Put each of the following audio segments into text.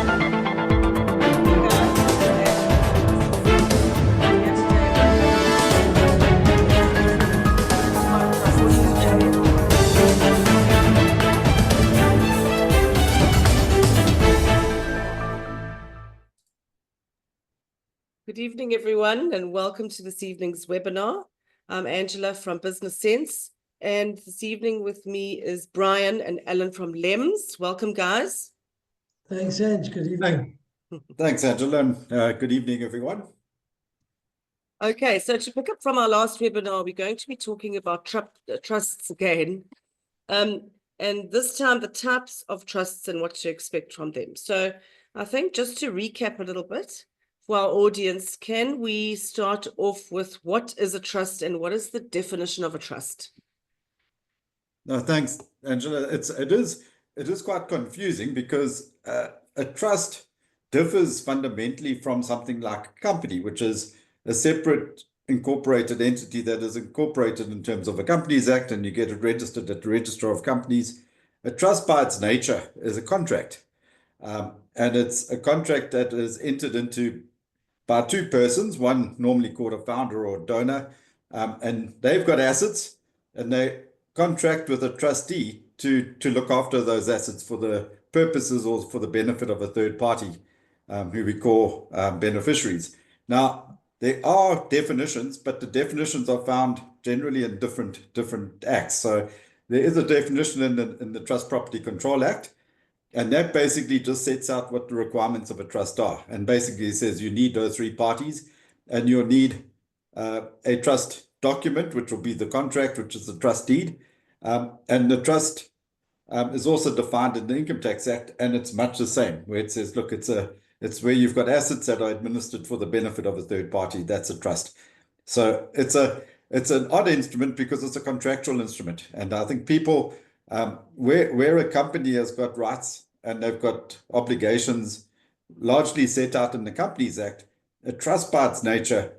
Good evening, everyone, and welcome to this evening's webinar. I'm Angela from Business Sense, and this evening with me is Brian and Alan from LEMS. Welcome, guys. Thanks, Ange. Good evening. Thanks, Angela, and good evening, everyone. Okay, so to pick up from our last webinar, we're going to be talking about trusts again, and this time the types of trusts and what to expect from them. So I think just to recap a little bit, for our audience, can we start off with what is a trust and what is the definition of a trust? No, thanks, Angela. It is quite confusing because a trust differs fundamentally from something like a company, which is a separate incorporated entity that is incorporated in terms of a Companies Act, and you get it registered at the Register of Companies. A trust by its nature is a contract, and it's a contract that is entered into by two persons, one normally called a founder or a donor, and they've got assets, and they contract with a trustee to look after those assets for the purposes or for the benefit of a third party, who we call beneficiaries. Now, there are definitions, but the definitions are found generally in different acts. So there is a definition in the Trust Property Control Act, and that basically just sets out what the requirements of a trust are. And basically says you need those three parties, and you'll need a trust document, which will be the contract, which is the trust deed. And the trust is also defined in the Income Tax Act, and it's much the same, where it says, look, it's where you've got assets that are administered for the benefit of a third party. That's a trust. So it's an odd instrument because it's a contractual instrument. And I think people, where a company has got rights and they've got obligations largely set out in the Companies Act, a trust by its nature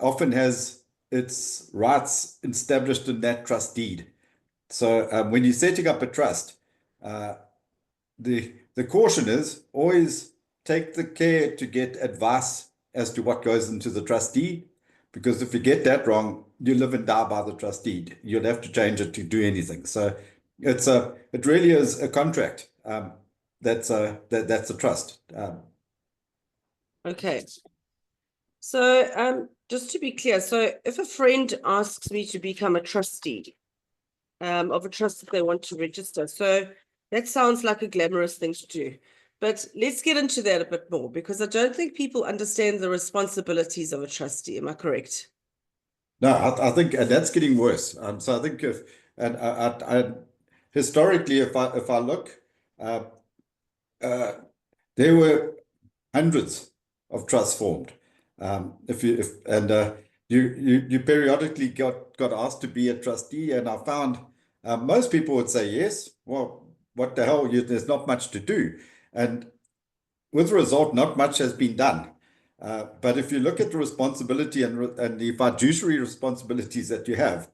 often has its rights established in that trust deed. So when you're setting up a trust, the caution is always take the care to get advice as to what goes into the trustee, because if you get that wrong, you live and die by the trust deed. You'll have to change it to do anything. So it really is a contract. That's a trust. Okay. So just to be clear, so if a friend asks me to become a trustee of a trust that they want to register, so that sounds like a glamorous thing to do. But let's get into that a bit more, because I don't think people understand the responsibilities of a trustee. Am I correct? No, I think that's getting worse. So I think historically, if I look, there were hundreds of trusts formed. You periodically got asked to be a trustee, and I found most people would say yes. Well, what the hell? There's not much to do, and with the result, not much has been done. But if you look at the responsibility and the fiduciary responsibilities that you have,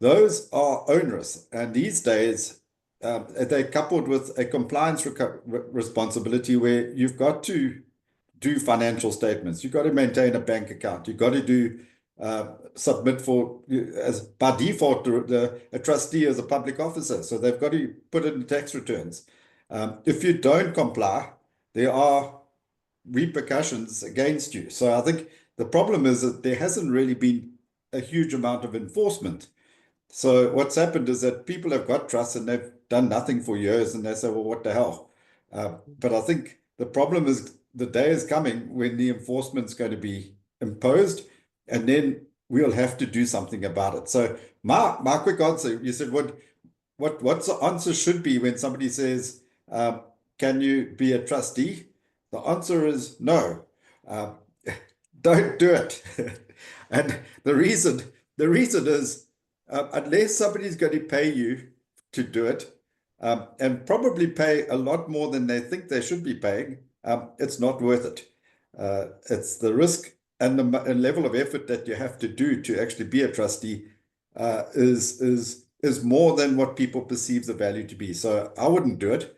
those are onerous. And these days, they're coupled with a compliance responsibility where you've got to do financial statements. You've got to maintain a bank account. You've got to do submit for, as by default, a trustee is a public officer. So they've got to put it in tax returns. If you don't comply, there are repercussions against you. So I think the problem is that there hasn't really been a huge amount of enforcement. So what's happened is that people have got trusts and they've done nothing for years, and they say, well, what the hell? But I think the problem is the day is coming when the enforcement's going to be imposed, and then we'll have to do something about it. So my quick answer, you said, what's the answer should be when somebody says, can you be a trustee? The answer is no. Don't do it. And the reason is, unless somebody's going to pay you to do it, and probably pay a lot more than they think they should be paying, it's not worth it. It's the risk and the level of effort that you have to do to actually be a trustee is more than what people perceive the value to be. So I wouldn't do it.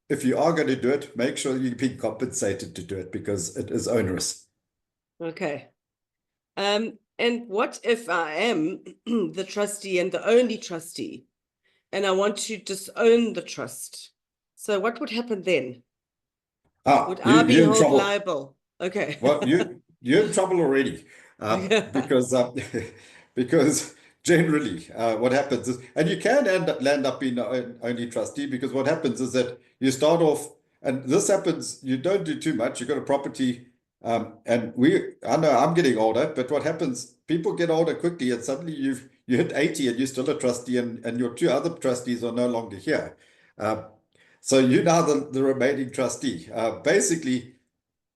if you are going to do it, make sure you're being compensated to do it because it is onerous. Okay. And what if I am the trustee and the only trustee, and I want to disown the trust? So what would happen then? Would I be You're in held trouble. liable? Okay. Well, you're in trouble already, because because generally what happens is, and you can land up being the only trustee, because what happens is that you start off, and this happens, you don't do too much. You got a property, and I know I'm getting older, but what happens? People get older quickly, and suddenly you hit 80, and you're still a trustee, and your two other trustees are no longer here. So you're now the remaining trustee. Basically,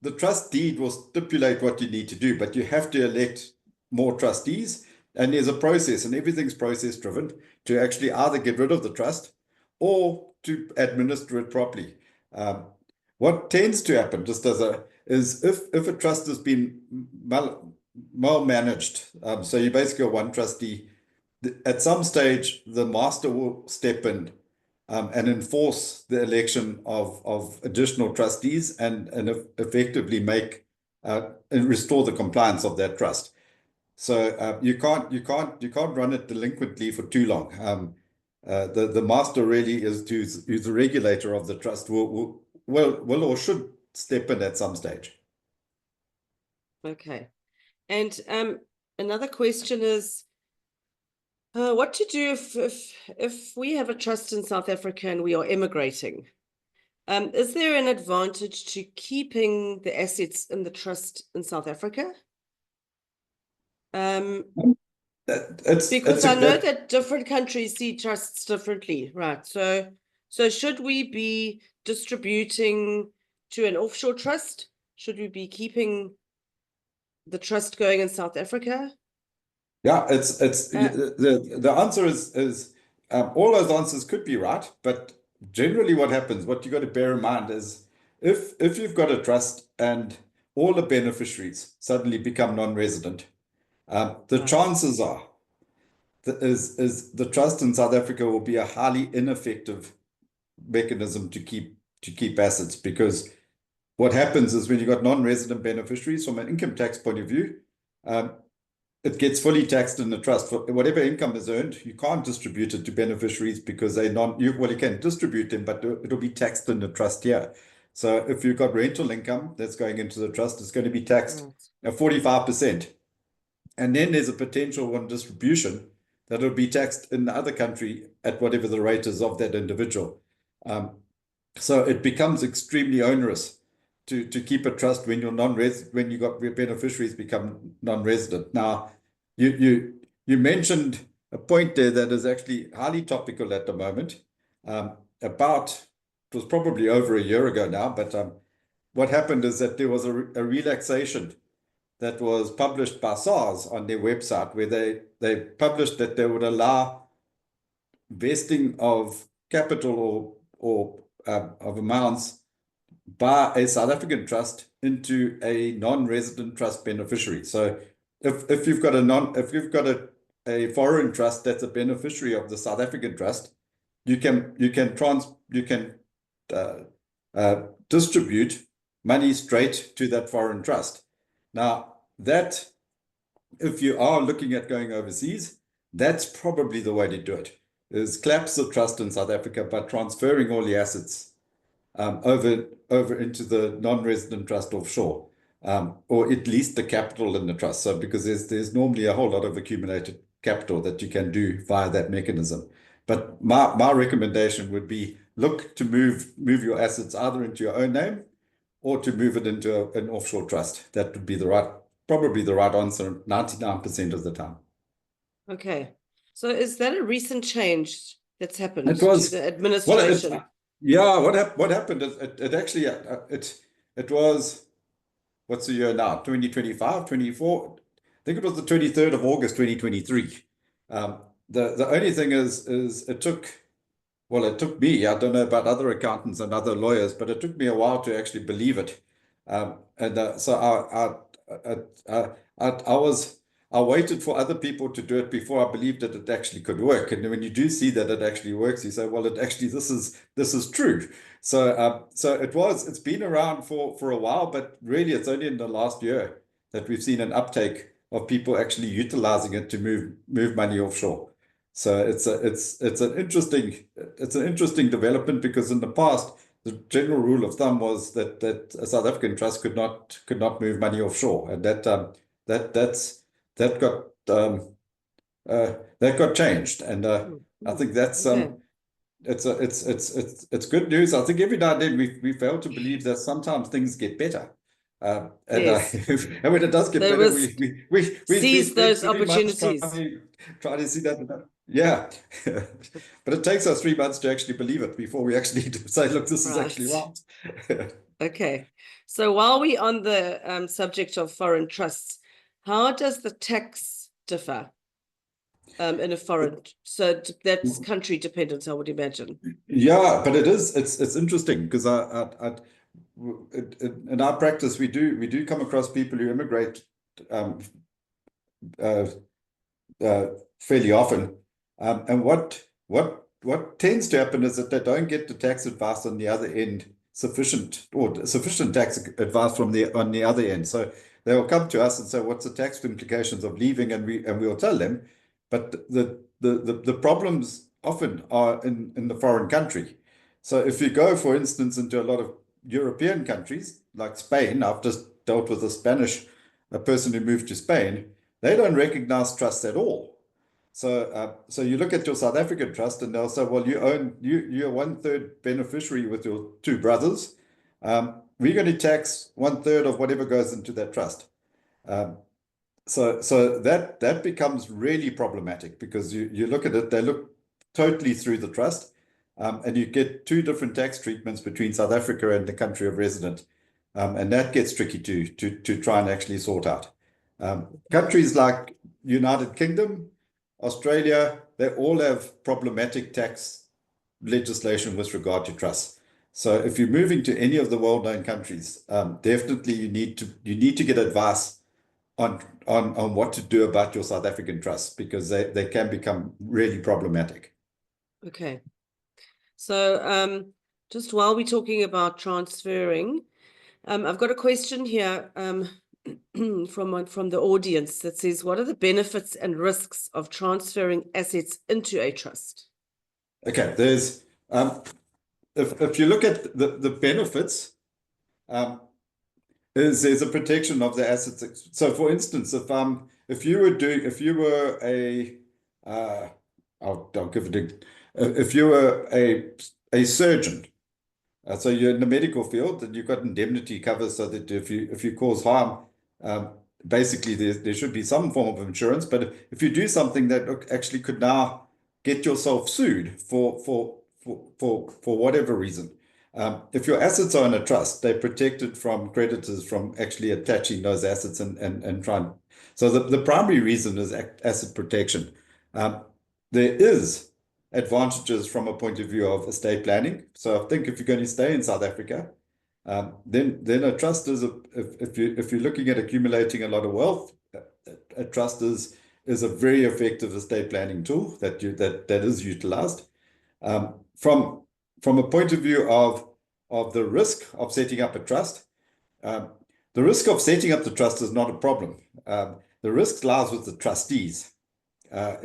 the trust deed will stipulate what you need to do, but you have to elect more trustees. And there's a process, and everything's process driven to actually either get rid of the trust or to administer it properly. What tends to happen, just is if a trust has been well managed, so you basically are one trustee, at some stage the master will step in, and enforce the election of additional trustees, and effectively make and restore the compliance of that trust. So you can't run it delinquently for too long. The master really is who's the regulator of the trust will or should step in at some stage. Okay. And another question is, what to do if we have a trust in South Africa and we are immigrating? Is there an advantage to keeping the assets in the trust in South Africa? Because I know that different countries see trusts differently, right? So should we be distributing to an offshore trust? Should we be keeping the trust going in South Africa? Yeah, the answer is all those answers could be right, but generally what happens, what you got to bear in mind is if you've got a trust and all the beneficiaries suddenly become non-resident, the chances are is the trust in South Africa will be a highly ineffective mechanism to keep assets, because what happens is when you've got non-resident beneficiaries, from an income tax point of view, it gets fully taxed in the trust. For whatever income is earned, you can't distribute it to beneficiaries because they're you can distribute them, but it'll be taxed in the trust here. So if you've got rental income that's going into the trust, it's going to be taxed at 45%. And then there's a potential on distribution that will be taxed in the other country at whatever the rate is of that individual. So it becomes extremely onerous to keep a trust when you're when you got beneficiaries become non-resident. Now, you mentioned a point there that is actually highly topical at the moment. It was probably over a year ago now, but what happened is that there was a relaxation that was published by SARS on their website, where they published that they would allow vesting of capital or of amounts by a South African trust into a non-resident trust beneficiary. So if you've got a foreign trust that's a beneficiary of the South African trust, you can distribute money straight to that foreign trust. Now, that, if you are looking at going overseas, that's probably the way to do it, is collapse the trust in South Africa by transferring all the assets over into the non-resident trust offshore, or at least the capital in the trust. So because there's normally a whole lot of accumulated capital that you can do via that mechanism. But my recommendation would be look to move your assets either into your own name or to move it into an offshore trust. That would be probably the right answer 99% of the time. Okay. So is that a recent change that's happened It was to the administration? What happened is it actually it was, what's the year now? 2025, 24. I think it was the 23rd of August, 2023. The only thing is it took me, I don't know about other accountants and other lawyers, but it took me a while to actually believe it. So I was I waited for other people to do it before I believed that it actually could work. And when you do see that it actually works, you say, well, it actually, this is true. So, it's been around for a while, but really it's only in the last year that we've seen an uptake of people actually utilizing it to move money offshore. So it's an interesting development, because in the past, the general rule of thumb was that a South African trust could not move money offshore, and that got changed, and I think that's Okay. it's good news. I think every now and then we fail to believe that sometimes things get better, and Yes. and when it does get They better, risk we seize spend those 3 months opportunities. trying to see that. Yeah, but it takes us 3 months to actually believe it before we actually say, look, this is actually Right. right. Okay. So while we're on the subject of foreign trusts, how does the tax differ in a foreign? So that's country dependent, I would imagine. Yeah, but it's interesting, because in our practice we do come across people who immigrate um, uh, fairly often, and what tends to happen is that they don't get the tax advice on the other end sufficient tax advice on the other end. So they will come to us and say, what's the tax implications of leaving, and we'll tell them, but the problems often are in the foreign country. So if you go, for instance, into a lot of European countries like Spain, I've just dealt with a person who moved to Spain. They don't recognize trusts at all. So you look at your South African trust, and they'll say, well, you're 1/3 beneficiary with your 2 brothers. We're going to tax 1/3 of whatever goes into that trust. So that becomes really problematic, because you look at it, they look totally through the trust, and you get 2 different tax treatments between South Africa and the country of resident, and that gets tricky to try and actually sort out. Countries like United Kingdom, Australia, they all have problematic tax legislation with regard to trusts. So if you're moving to any of the well-known countries, definitely you need to get advice on what to do about your South African trusts, because they can become really problematic. Okay. So just while we're talking about transferring, I've got a question here from the audience that says, what are the benefits and risks of transferring assets into a trust? Okay, there's if you look at the benefits, there's a protection of the assets. So for instance, if you were I'll give it if you were a surgeon, so you're in the medical field and you've got indemnity cover, so that if you cause harm, basically there should be some form of insurance. But if you do something that actually could now get yourself sued for whatever reason, if your assets are in a trust, they're protected from creditors from actually attaching those assets and trying. So the primary reason is asset protection. There is advantages from a point of view of estate planning. So I think if you're going to stay in South Africa, then a trust is if you're looking at accumulating a lot of wealth, a trust is a very effective estate planning tool that is utilized. From a point of view of the risk of setting up a trust, the risk of setting up the trust is not a problem. The risk lies with the trustees,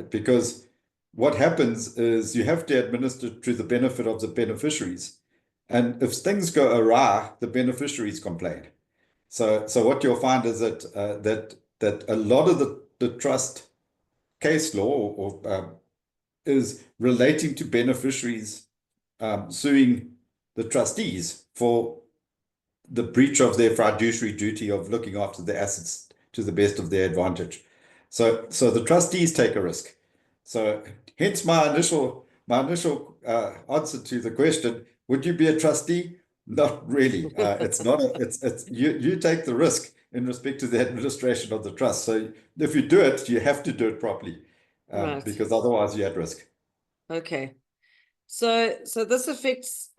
because what happens is you have to administer to the benefit of the beneficiaries. And if things go awry, the beneficiaries complain. So what you'll find is that a lot of the trust case law is relating to beneficiaries suing the trustees for the breach of their fiduciary duty of looking after the assets to the best of their advantage. So the trustees take a risk. So hence my initial answer to the question: would you be a trustee? Not really. It's not. It's you take the risk in respect to the administration of the trust. So if you do it, you have to do it properly, Right. because otherwise you're at risk. Okay. So this affects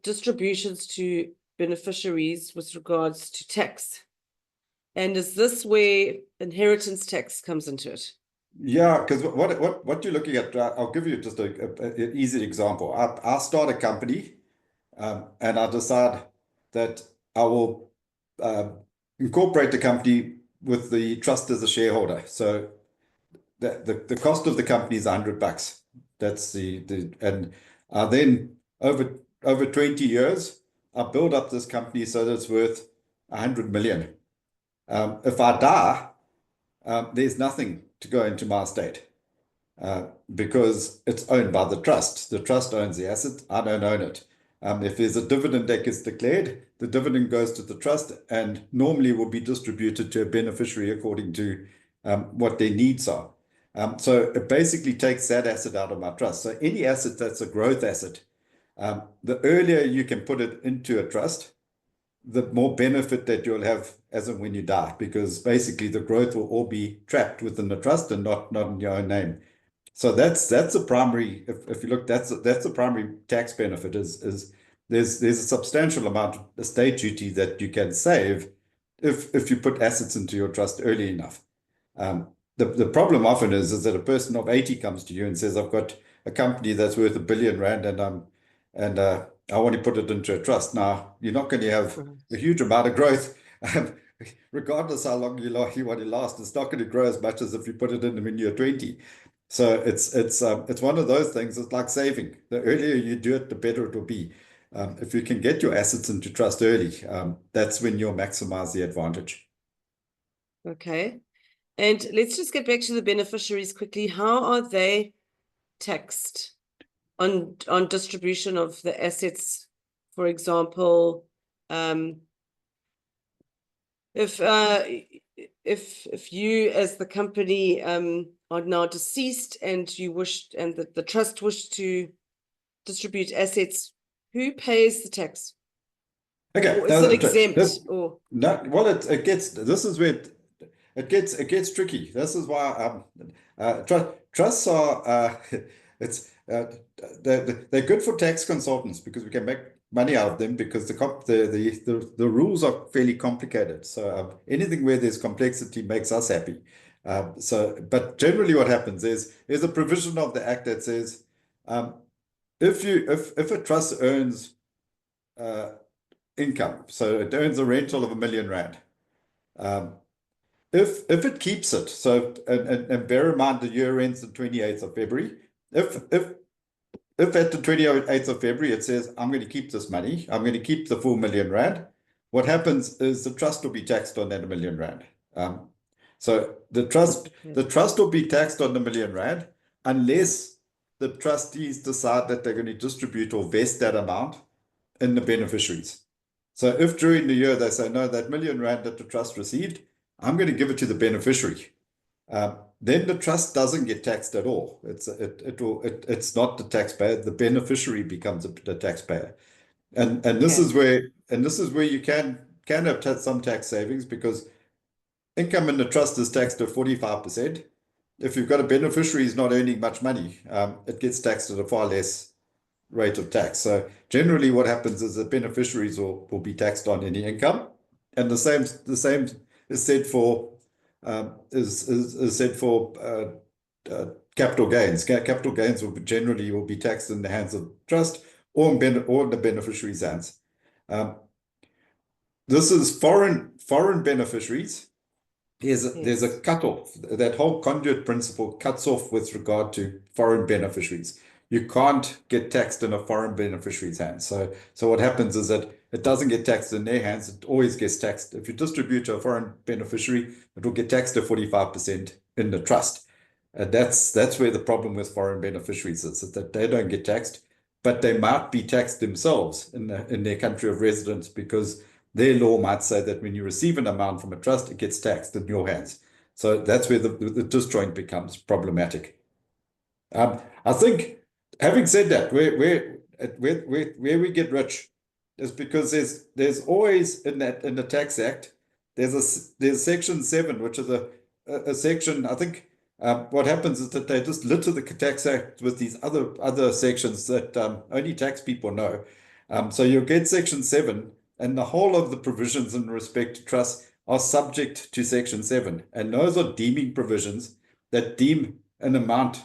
distributions to beneficiaries with regards to tax. And is this where inheritance tax comes into it? Yeah, because what you're looking at, I'll give you just an easy example. I start a company, and I decide that I will incorporate the company with the trust as a shareholder. So the cost of the company is $100. That's and then over 20 years, I build up this company so that it's worth 100 million. If I die, there's nothing to go into my estate. Because it's owned by the trust. The trust owns the asset. I don't own it. If there's a dividend that gets declared, the dividend goes to the trust and normally will be distributed to a beneficiary according to what their needs are. So it basically takes that asset out of my trust. So any asset that's a growth asset, the earlier you can put it into a trust, the more benefit that you'll have as and when you die, because basically the growth will all be trapped within the trust and not in your own name. So that's a primary. If you look, that's a primary tax benefit. Is there's a substantial amount of estate duty that you can save if you put assets into your trust early enough. The problem often is that a person of 80 comes to you and says, "I've got a company that's worth R1 billion and I want to put it into a trust." Now you're not going to have a huge amount of growth. Regardless how long you want to last, it's not going to grow as much as if you put it in when you're 20. So it's one of those things. It's like saving. The earlier you do it, the better it will be. If you can get your assets into trust early, that's when you'll maximize the advantage. Okay. And let's just get back to the beneficiaries quickly. How are they taxed on distribution of the assets? For example, if you as the company are now deceased and you wished and the trust wished to distribute assets, who pays the tax? Okay, Or is it exempt? Or no, well, it gets, this is where it gets tricky. This is why trusts are they're good for tax consultants because we can make money out of them because the rules are fairly complicated. So anything where there's complexity makes us happy. But generally what happens is there's a provision of the Act that says if a trust earns income, so it earns a rental of R1 million. If it keeps it, so and bear in mind the year ends the 28th of February. If at the 28th of February it says, I'm going to keep this money, I'm going to keep the full R1 million, what happens is the trust will be taxed on that R1 million. So the trust will be taxed on the R1 million unless the trustees decide that they're going to distribute or vest that amount in the beneficiaries. So if during the year they say, no, that R1 million that the trust received, I'm going to give it to the beneficiary. Then the trust doesn't get taxed at all. It's not the taxpayer. The beneficiary becomes the taxpayer, and this is where you can have some tax savings because income in the trust is taxed at 45%. If you've got a beneficiary who's not earning much money, it gets taxed at a far less rate of tax. So generally, what happens is that beneficiaries will be taxed on any income, and the same is said for capital gains. Capital gains will generally be taxed in the hands of trust or in the beneficiary's hands. This is foreign beneficiaries. There's a cutoff. That whole conduit principle cuts off with regard to foreign beneficiaries. You can't get taxed in a foreign beneficiary's hands. So what happens is that it doesn't get taxed in their hands. It always gets taxed. If you distribute to a foreign beneficiary, it will get taxed at 45% in the trust. That's where the problem with foreign beneficiaries is that they don't get taxed, but they might be taxed themselves in their country of residence because their law might say that when you receive an amount from a trust, it gets taxed in your hands. So that's where the disjoint becomes problematic. I think, having said that, where we get rich is because there's always in the Tax Act there's Section 7, which is a section. I think what happens is that they just litter the Tax Act with these other sections that only tax people know. So you'll get Section 7. And the whole of the provisions in respect to trusts are subject to Section 7. And those are deeming provisions that deem an amount,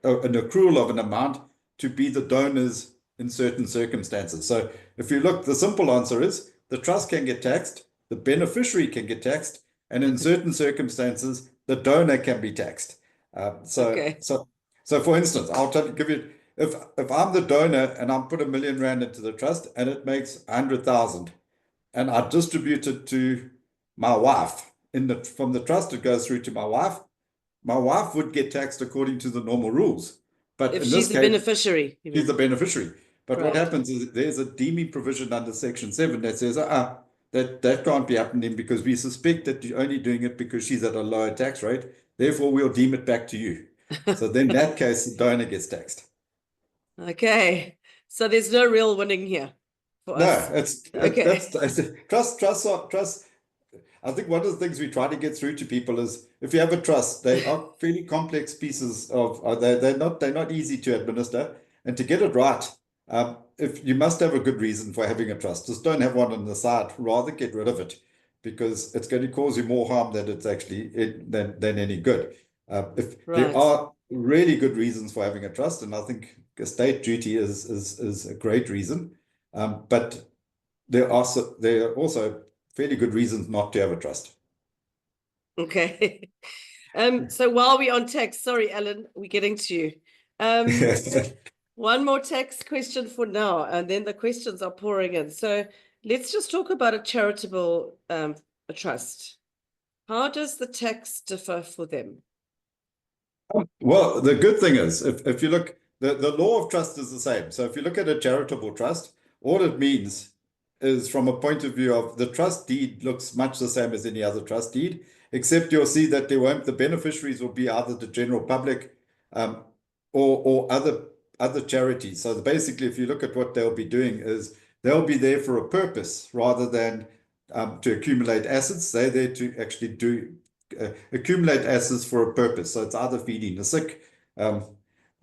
an accrual of an amount to be the donor's in certain circumstances. So if you look, the simple answer is the trust can get taxed, the beneficiary can get taxed, and in certain circumstances, the donor can be taxed. So for instance, give you, if I'm the donor and I'm put R1 million into the trust and it makes 100,000, and I distribute it to my wife from the trust, it goes through to my wife. My wife would get taxed according to the normal rules, but If in she's this the case, beneficiary. she's the beneficiary. But what Right. happens is there's a deeming provision under Section 7 that says, that can't be happening because we suspect that you're only doing it because she's at a lower tax rate. Therefore, we'll deem it back to you. So then in that case, the donor gets taxed. Okay. So there's no real winning here for No, us. Okay. Trust. I think one of the things we try to get through to people is if you have a trust, they are fairly complex pieces of, they're not easy to administer. And to get it right, if you must have a good reason for having a trust, just don't have one on the side, rather get rid of it because it's going to cause you more harm than it's actually than any good. If there are really good reasons for having a trust, and I think estate duty is a great reason, but there are also fairly good reasons not to have a trust. Okay. So while we're on tax, sorry, Alan, we're getting to you. One more tax question for now, and then the questions are pouring in. So let's just talk about a charitable a trust. How does the tax differ for them? Well, the good thing is, if you look, the law of trust is the same. So if you look at a charitable trust, all it means is from a point of view of the trust deed looks much the same as any other trust deed, except you'll see that the beneficiaries will be either the general public or other charities. So basically, if you look at what they'll be doing is they'll be there for a purpose rather than to accumulate assets. They're there to actually accumulate assets for a purpose. So it's either feeding the sick,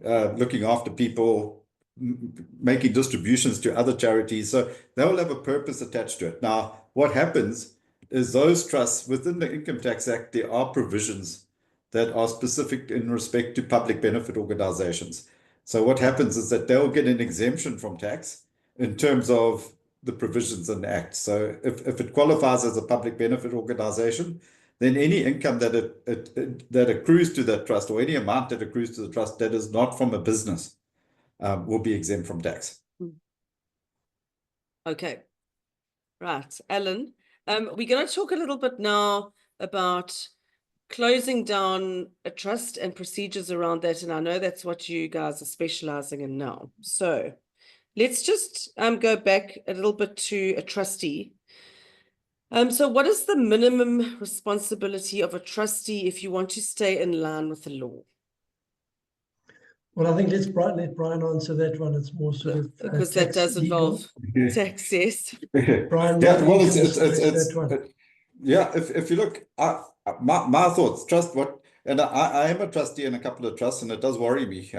looking after people, making distributions to other charities. So they will have a purpose attached to it. Now, what happens is those trusts within the Income Tax Act, there are provisions that are specific in respect to public benefit organizations. So what happens is that they'll get an exemption from tax in terms of the provisions in the Act. So if it qualifies as a public benefit organization, then any income that accrues to that trust or any amount that accrues to the trust that is not from a business will be exempt from tax. Okay. Right. Alan, we're going to talk a little bit now about closing down a trust and procedures around that. And I know that's what you guys are specializing in now. So let's just go back a little bit to a trustee. So what is the minimum responsibility of a trustee if you want to stay in line with the law? Well, I think let Brian answer that one. It's more sort of because that does involve tax, yes. Brian, yeah, well, yeah. If you look, my thoughts, trust what, and I am a trustee in a couple of trusts, and it does worry me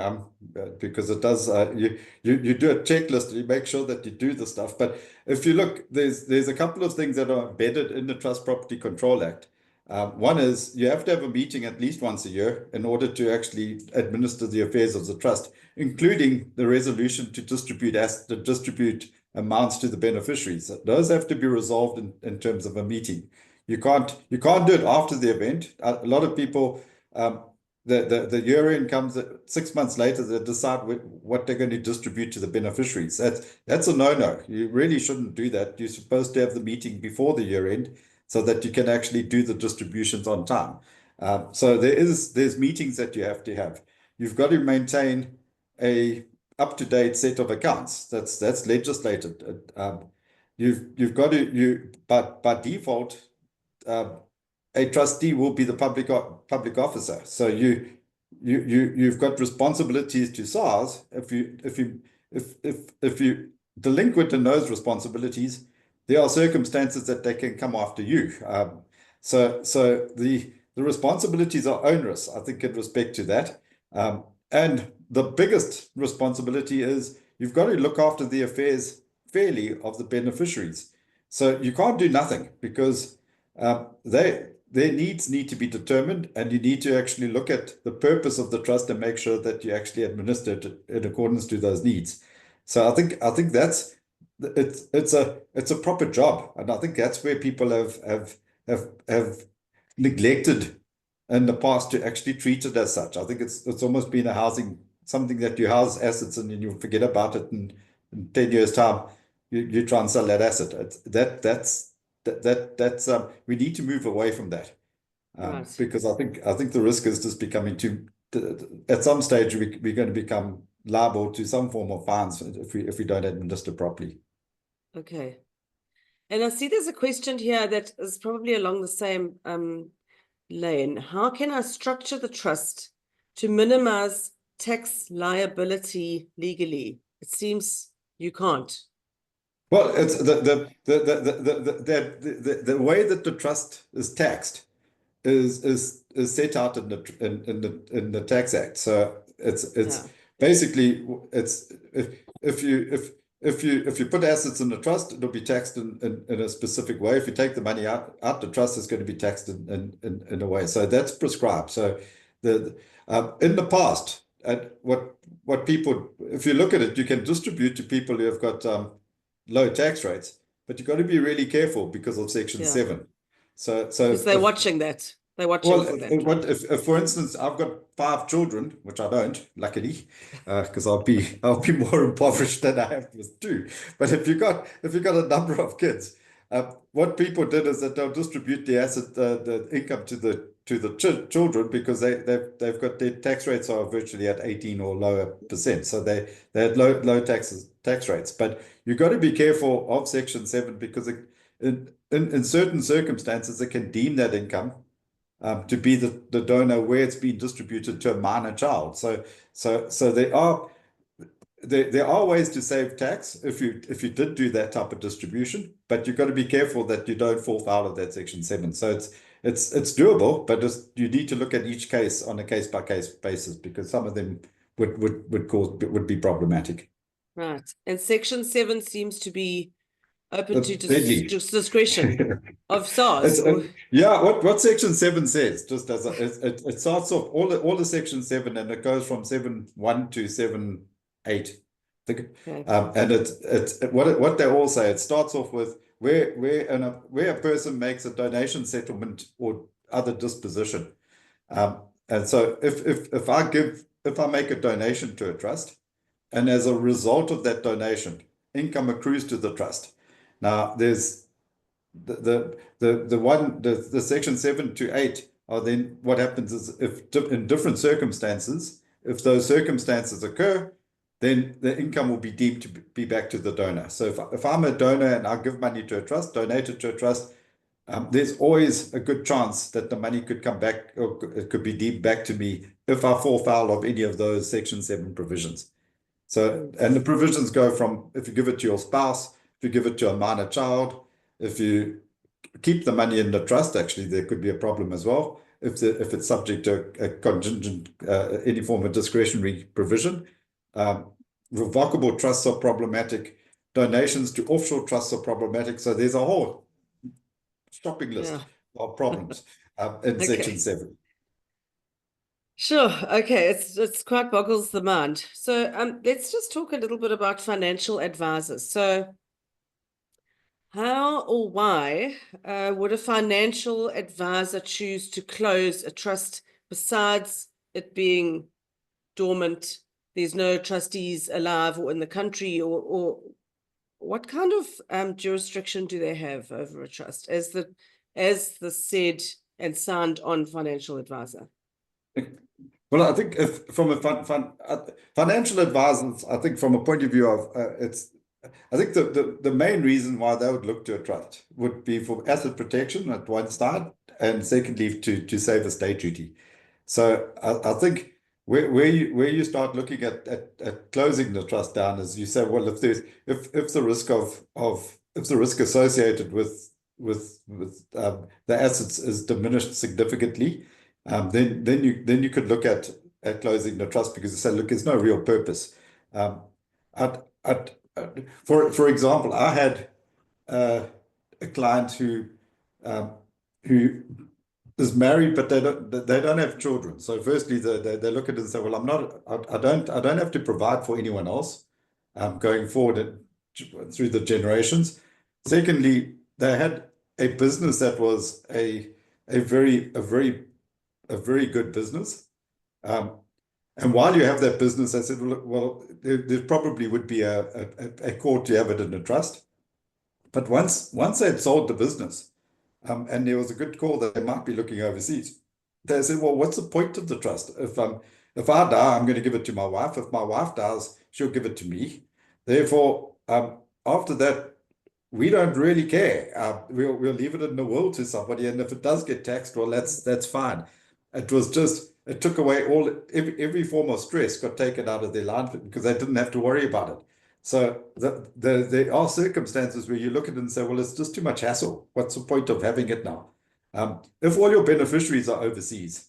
because it does. You do a checklist, you make sure that you do the stuff. But if you look, there's a couple of things that are embedded in the Trust Property Control Act. One is you have to have a meeting at least once a year in order to actually administer the affairs of the trust, including the resolution to distribute amounts to the beneficiaries. Those have to be resolved in terms of a meeting. You can't do it after the event. A lot of people, the year end comes 6 months later, they decide what they're going to distribute to the beneficiaries. That's a no-no. You really shouldn't do that. You're supposed to have the meeting before the year end so that you can actually do the distributions on time. So there's meetings that you have to have. You've got to maintain a up-to-date set of accounts. That's legislated. You've got to by default, a trustee will be the public officer. So you've got responsibilities to SARS. If you delinquent in those responsibilities, there are circumstances that they can come after you. So the responsibilities are onerous, I think, in respect to that. And the biggest responsibility is you've got to look after the affairs fairly of the beneficiaries. So you can't do nothing because their needs need to be determined, and you need to actually look at the purpose of the trust and make sure that you actually administer it in accordance to those needs. So I think that's it's a proper job, and I think that's where people have neglected in the past to actually treat it as such. I think it's almost been a housing, something that you house assets and then you forget about it, and in 10 years' time you try and sell that asset. That's we need to move away from that, Right. because I think the risk is just becoming too. At some stage, we're going to become liable to some form of fines if we don't administer properly. Okay. And I see there's a question here that is probably along the same lane. How can I structure the trust to minimize tax liability legally? It seems you can't. Well, it's the way that the trust is taxed is set out in the Tax Act. So it's Yeah. basically it's if you put assets in the trust, it'll be taxed in a specific way. If you take the money out the trust, it's going to be taxed in a way. So that's prescribed. So in the past, what people, if you look at it, you can distribute to people who have got low tax rates, but you've got to be really careful because of Section Yeah. 7. So Because they're watching that. They're watching well, for that. if, for instance, I've got 5 children, which I don't, luckily, because I'll be more impoverished than I have with 2. But if you got a number of kids, what people did is that they'll distribute the income to the children, because they've got their tax rates are virtually at 18 or lower percent, so they had low tax rates. But you've got to be careful of Section 7, because in certain circumstances it can deem that income to be the donor where it's been distributed to a minor child. So there are ways to save tax if you did do that type of distribution, but you've got to be careful that you don't fall foul of that Section 7. So it's doable, but you need to look at each case on a case-by-case basis, because some of them would be problematic. Right. And Section 7 seems to be open to Deadly. discretion of SARS. Yeah, what Section 7 says, just as it starts off all the Section 7, and it goes from 7.1 to 7.8. Okay. And it's what they all say. It starts off with where a person makes a donation, settlement, or other disposition. And so if I make a donation to a trust, and as a result of that donation, income accrues to the trust. Now there's the Section 7 to 8 are then what happens is, if in different circumstances, if those circumstances occur, then the income will be deemed to be back to the donor. So if I'm a donor and I give money to a trust, donate it to a trust, there's always a good chance that the money could come back, or it could be deemed back to me if I fall foul of any of those Section 7 provisions. So, and the provisions go from, if you give it to your spouse, if you give it to a minor child, if you keep the money in the trust, actually, there could be a problem as well. If it's subject to a contingent, any form of discretionary provision. Revocable trusts are problematic. Donations to offshore trusts are problematic. So there's a whole shopping list of problems in Section 7. Sure. Okay. It's quite boggles the mind. So let's just talk a little bit about financial advisors. So how or why would a financial advisor choose to close a trust besides it being dormant? There's no trustees alive or in the country, or what kind of jurisdiction do they have over a trust as the said and signed on financial advisor? Well, I think if from a financial advisors, I think from a point of view of I think the main reason why they would look to a trust would be for asset protection at one side, and secondly to save estate duty. So I think where you start looking at closing the trust down is, you say, well, if the risk associated with the assets is diminished significantly, then you could look at closing the trust, because you say, look, there's no real purpose. For example, I had a client who who is married, but they don't have children. So firstly, they look at it and say, well, I don't have to provide for anyone else going forward through the generations. Secondly, they had a business that was a very good business. And while you have that business, I said, well, there probably would be a court to have it in a trust. But once they'd sold the business, and there was a good call that they might be looking overseas, they said, well, what's the point of the trust? If I die, I'm going to give it to my wife. If my wife dies, she'll give it to me. Therefore, after that, we don't really care. We'll leave it in the will to somebody, and if it does get taxed, well, that's fine. It took away every form of stress got taken out of their life because they didn't have to worry about it. So there are circumstances where you look at it and say, well, it's just too much hassle. What's the point of having it now? If all your beneficiaries are overseas,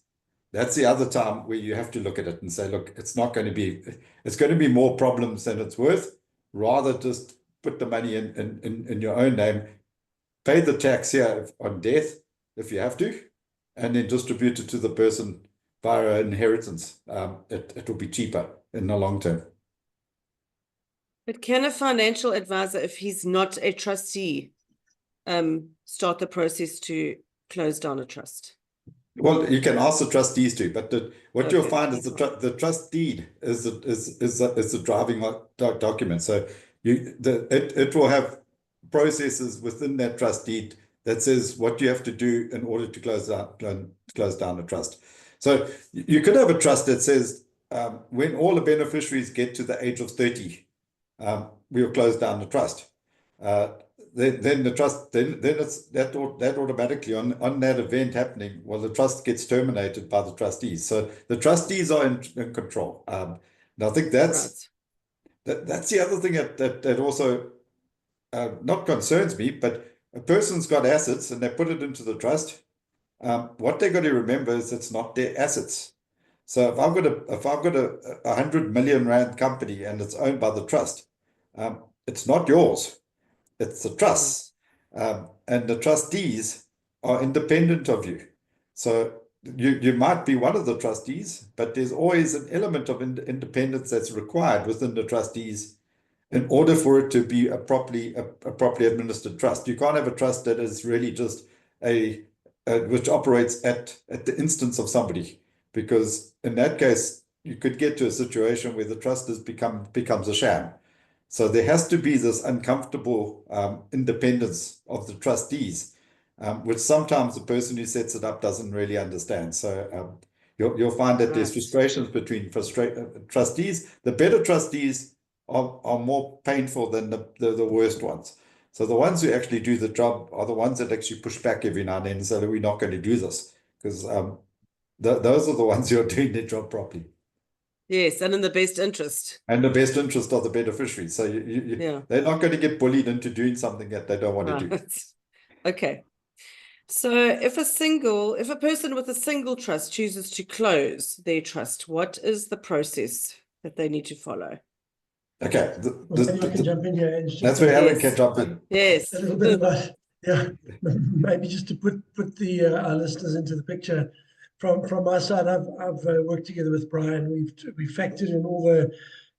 that's the other time where you have to look at it and say, look, it's going to be more problems than it's worth. Rather just put the money in your own name, pay the tax here on death if you have to, and then distribute it to the person via inheritance. It will be cheaper in the long term. But can a financial advisor, if he's not a trustee, start the process to close down a trust? Well, you can ask the trustees to, but what you'll find is okay. the trust deed is the driving document. So it will have processes within that trust deed that says what you have to do in order to close down a trust. So you could have a trust that says when all the beneficiaries get to the age of 30, we'll close down the trust. Then the trust, then it's that automatically on that event happening, well, the trust gets terminated by the trustees. So the trustees are in control. And I think that's the other thing that also not concerns me, but a person's got assets and they put it into the trust. What they got to remember is it's not their assets. So if I've got a 100 million rand company and it's owned by the trust, it's not yours. It's the trust, and the trustees are independent of you. So you might be one of the trustees, but there's always an element of independence that's required within the trustees in order for it to be a properly administered trust. You can't have a trust that is really just which operates at the instance of somebody, because in that case you could get to a situation where the trust becomes a sham. So there has to be this uncomfortable independence of the trustees, which sometimes the person who sets it up doesn't really understand. So you'll find that there's frustrations between trustees. The better trustees are more painful than the worst ones. So the ones who actually do the job are the ones that actually push back every now and then and say, we're not going to do this, because those are the ones who are doing their job properly. Yes, and in the best interest. And the best interest of the beneficiaries. So they're not going to get bullied into doing something that they don't want to do. Okay. So if a person with a single trust chooses to close their trust, what is the process that they need to follow? Okay. I can jump in here. That's where Aaron can jump in. Yes. A little bit about, maybe just to put our listeners into the picture. From my side, I've worked together with Brian. We've factored in all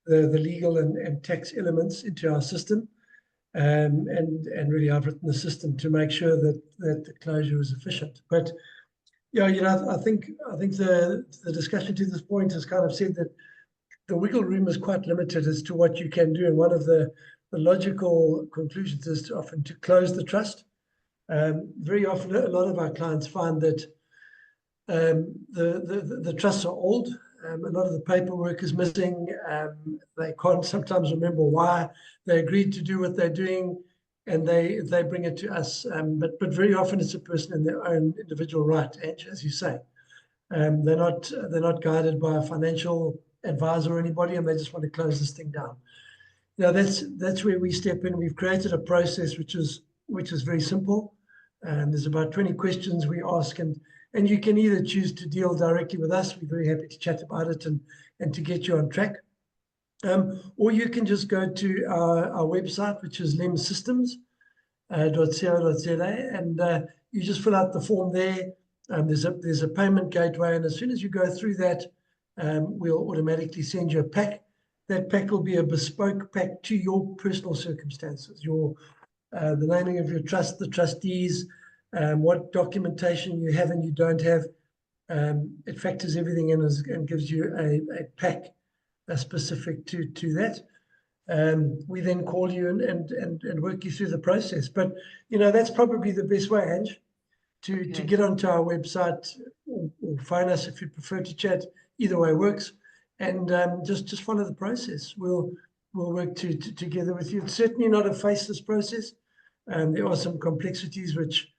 the legal and tax elements into our system, and really I've written the system to make sure that the closure is efficient. But I think the discussion to this point has kind of said that the wiggle room is quite limited as to what you can do, and one of the logical conclusions is often to close the trust. Very often, a lot of our clients find that the trusts are old. A lot of the paperwork is missing. They can't sometimes remember why they agreed to do what they're doing, and they bring it to us. But very often it's a person in their own individual right, as you say. They're not guided by a financial advisor or anybody, and they just want to close this thing down. That's where we step in. We've created a process which is very simple. There's about 20 questions we ask, and you can either choose to deal directly with us. We're very happy to chat about it and to get you on track. Or you can just go to our website, which is LEMS Systems. .co.za, and you just fill out the form there. There's a payment gateway, and as soon as you go through that, we'll automatically send you a pack. That pack will be a bespoke pack to your personal circumstances, the naming of your trust, the trustees, what documentation you have and you don't have. It factors everything in and gives you a pack specific to that. We then call you and work you through the process. But, that's probably the best way, Ange, to get onto our website or phone us if you prefer to chat. Either way works. And just follow the process. We'll work together with you. It's certainly not a faceless process. There are some complexities which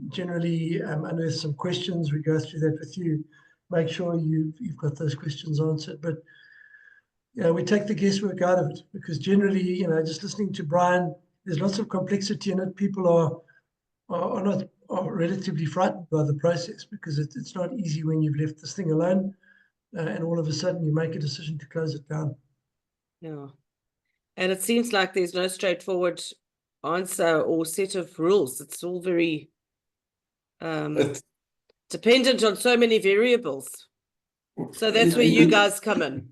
generally unearth some questions. We go through that with you. Make sure you've got those questions answered. But we take the guesswork out of it, because generally, just listening to Brian, there's lots of complexity in it. People are relatively frightened by the process, because it's not easy when you've left this thing alone, and all of a sudden you make a decision to close it down. Yeah. And it seems like there's no straightforward answer or set of rules. It's all very dependent on so many variables. So that's where you guys come in.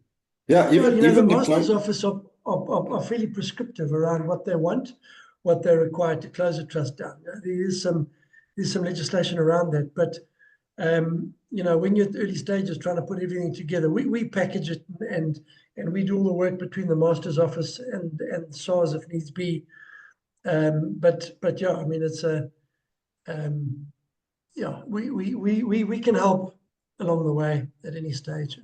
Yeah, even the even master's office are fairly prescriptive around what they want, what they're required to close a trust down. There's some legislation around that, but when you're at the early stages trying to put everything together, we package it and we do all the work between the master's office and SARS if needs be. But yeah, I mean, it's we can help along the way at any stage.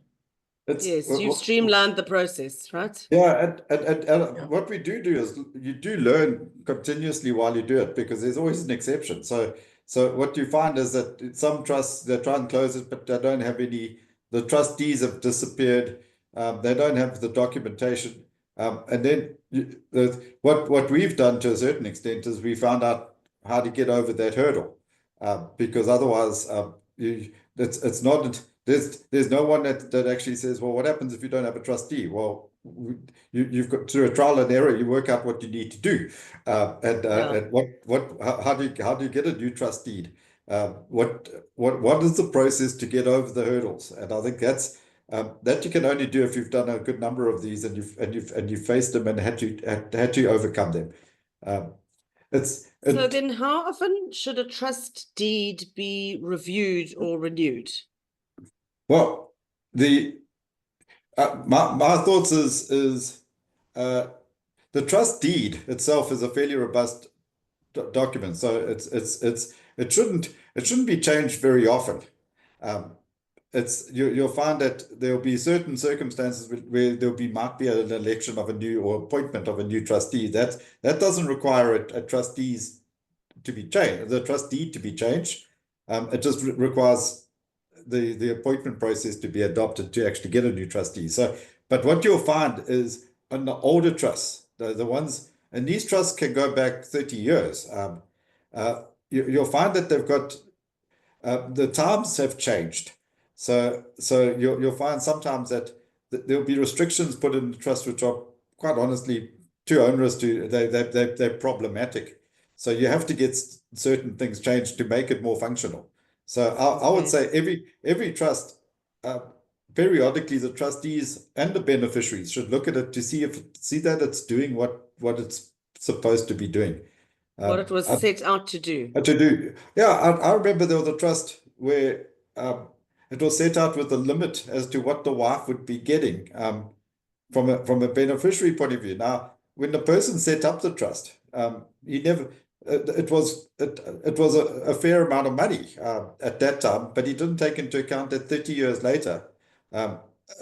Yes, you've streamlined the process, right? Yeah, and what we do is you do learn continuously while you do it, because there's always an exception. So what you find is that some trusts, they try and close it, but they don't have any, the trustees have disappeared, they don't have the documentation. And then what we've done to a certain extent is we found out how to get over that hurdle, because otherwise it's not, there's no one that actually says, well, what happens if you don't have a trustee? Well, you've got, through a trial and error, you work out what you need to do, and how do you get a new trustee? What is the process to get over the hurdles? And I think that's that you can only do if you've done a good number of these and you've faced them and had to overcome them. So then how often should a trust deed be reviewed or renewed? Well, my thoughts is the trust deed itself is a fairly robust document, so it shouldn't be changed very often. You'll find that there'll be certain circumstances where might be an election of a new, or appointment of a new trustee. That doesn't require a trustees to be changed, the trustee to be changed. It just requires the appointment process to be adopted to actually get a new trustee. So, but what you'll find is on the older trusts, the ones, and these trusts can go back 30 years, you'll find that they've got, the times have changed. So you'll find sometimes that there'll be restrictions put in the trust which are quite honestly too onerous, they're problematic. So you have to get certain things changed to make it more functional. So I would say every trust, periodically the trustees and the beneficiaries should look at it to see that it's doing what it's supposed to be doing. What it was set out to do. Yeah, I remember there was a trust where it was set out with a limit as to what the wife would be getting from a beneficiary point of view. Now, when the person set up the trust, he never. It was a fair amount of money at that time, but he didn't take into account that 30 years later,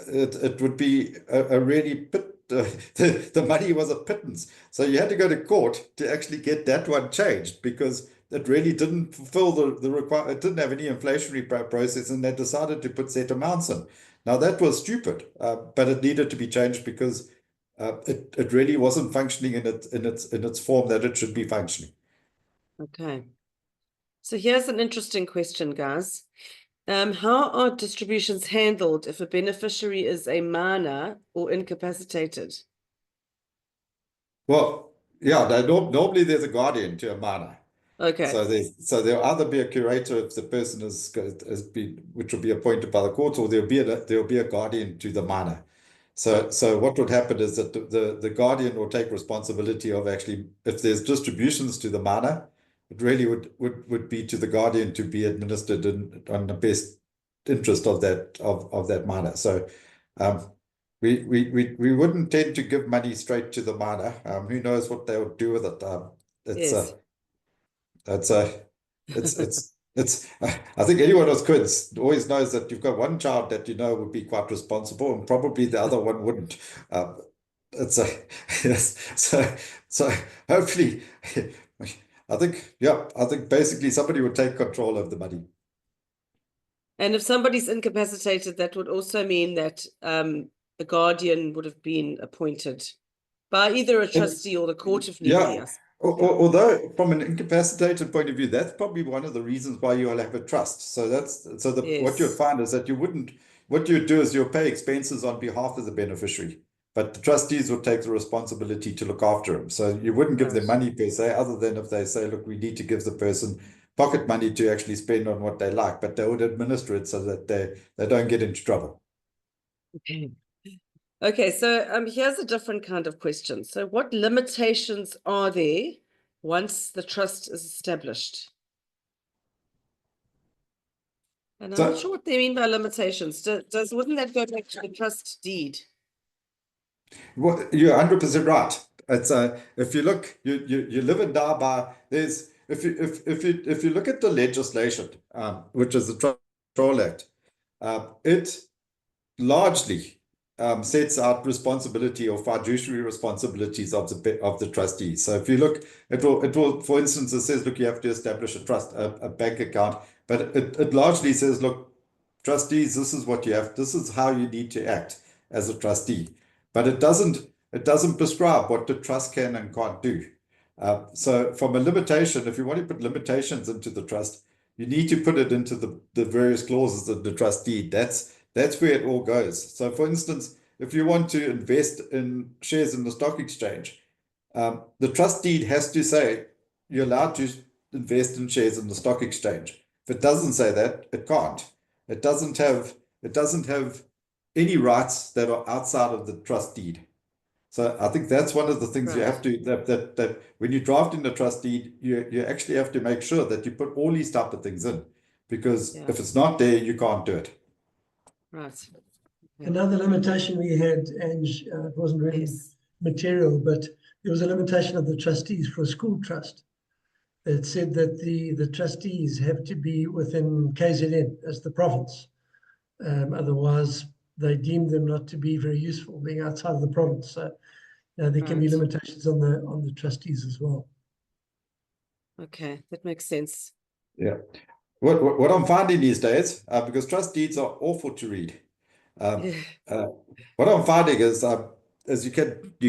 it would be a really the money was a pittance. So you had to go to court to actually get that one changed, because it really didn't fulfill the requirement. It didn't have any inflationary process, and they decided to put set amounts in. Now that was stupid, but it needed to be changed because it really wasn't functioning in its form that it should be functioning. Okay. So here's an interesting question, guys. How are distributions handled if a beneficiary is a minor or incapacitated? Well, Yeah, normally there's a guardian to a minor. Okay, So there'll either be a curator if the person has been, which will be appointed by the court, or there'll be a guardian to the minor. So what would happen is that the guardian will take responsibility of actually, if there's distributions to the minor, it really would be to the guardian to be administered on the best interest of that minor. So we wouldn't tend to give money straight to the minor. Who knows what they would do with it? It's yes. It's I think anyone who's kids always knows that you've got one child that you know would be quite responsible, and probably the other one wouldn't. It's a yes. So hopefully, I think basically somebody would take control of the money. And if somebody's incapacitated, that would also mean that the guardian would have been appointed by either a trustee or the court if need be. Yeah. Although from an incapacitated point of view, that's probably one of the reasons why you'll have a trust. So what you'll Yes. find is that what you'd do is you'll pay expenses on behalf of the beneficiary, but the trustees will take the responsibility to look after him. So you wouldn't give them Right. money per se, other than if they say, look, we need to give the person pocket money to actually spend on what they like, but they would administer it so that they don't get into trouble. Okay. Okay, so here's a different kind of question. So what limitations are there once the trust is established? And I'm not sure what they mean by limitations. Wouldn't that go back to the trust deed? Well, you're 100% right. It's if you look, you live and die by. There's if you look at the legislation, which is the Control Act, it largely sets out responsibility or fiduciary responsibilities of the trustees. So if you look, it will, for instance, it says, look, you have to establish a trust, a bank account, but it largely says, look, trustees, this is what you have, this is how you need to act as a trustee. But it doesn't prescribe what the trust can and can't do. So from a limitation, if you want to put limitations into the trust, you need to put it into the various clauses of the trust deed. That's where it all goes. So for instance, if you want to invest in shares in the stock exchange, the trust deed has to say you're allowed to invest in shares in the stock exchange. If it doesn't say that, it can't. It doesn't have any rights that are outside of the trust deed. So I think that's one of the things you have to, that when you draft in the trust deed, you actually have to make sure that you put all these type of things in, because if it's not there, you can't do it. Right. Another limitation we had, Ange, it wasn't really material, but there was a limitation of the trustees for a school trust. It said that the trustees have to be within KZN as the province. Otherwise, they deem them not to be very useful, being outside of the province. So there can be limitations on the trustees as well. Okay, that makes sense. Yeah. What I'm finding these days, because trust deeds are awful to read. What I'm finding is you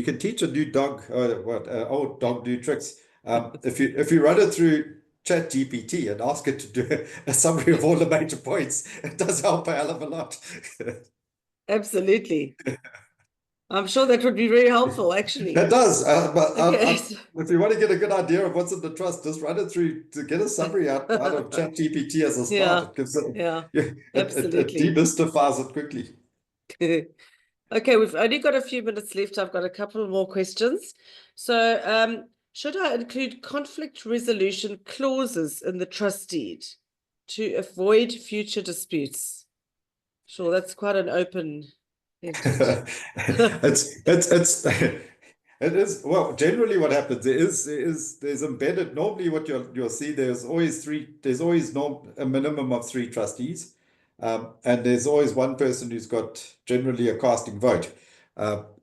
can teach a new dog old dog new tricks. If you run it through ChatGPT and ask it to do a summary of all the major points, it does help a hell of a lot. Absolutely. I'm sure that would be very helpful, actually. It does. If you want to get a good idea of what's in the trust, just run it through to get a summary out of ChatGPT as a start. It gives it demystifies it quickly. Okay, we've only got a few minutes left. I've got a couple more questions. So, should I include conflict resolution clauses in the trust deed to avoid future disputes? Sure, that's quite an open ended. It is, well, generally what happens there's embedded, normally what you'll see, there's always a minimum of 3 trustees. And there's always one person who's got generally a casting vote.